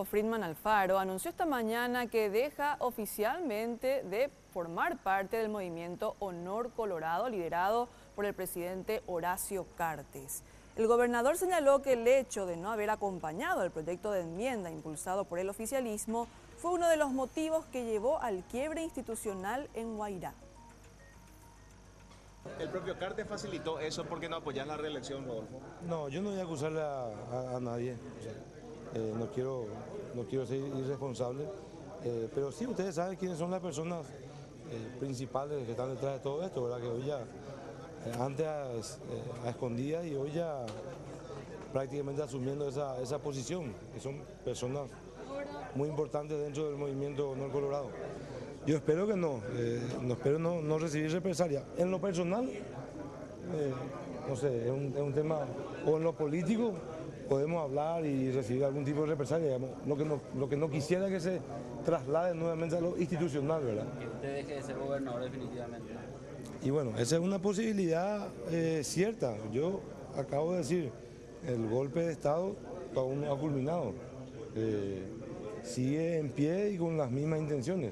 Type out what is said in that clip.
Rodolfo Friedman Alfaro anunció esta mañana que deja oficialmente de formar parte del movimiento Honor Colorado, liderado por el presidente Horacio Cartes. El gobernador señaló que el hecho de no haber acompañado el proyecto de enmienda impulsado por el oficialismo fue uno de los motivos que llevó al quiebre institucional en Guairá. ¿El propio Cartes facilitó eso porque no apoyan la reelección, Rodolfo? No, yo no voy a acusarle a nadie. O sea, no quiero ser irresponsable, pero sí ustedes saben quiénes son las personas principales que están detrás de todo esto, ¿verdad? Que hoy ya, antes a escondidas y hoy ya prácticamente asumiendo esa posición, que son personas muy importantes dentro del movimiento Honor Colorado. Yo espero que espero no recibir represalia. En lo personal, no sé, es un tema, o en lo político podemos hablar y recibir algún tipo de represalia. Digamos. Lo que no quisiera que se traslade nuevamente a lo institucional, ¿verdad? Que usted deje de ser gobernador definitivamente. Y bueno, esa es una posibilidad cierta. Yo acabo de decir, el golpe de Estado aún no ha culminado. Sigue en pie y con las mismas intenciones.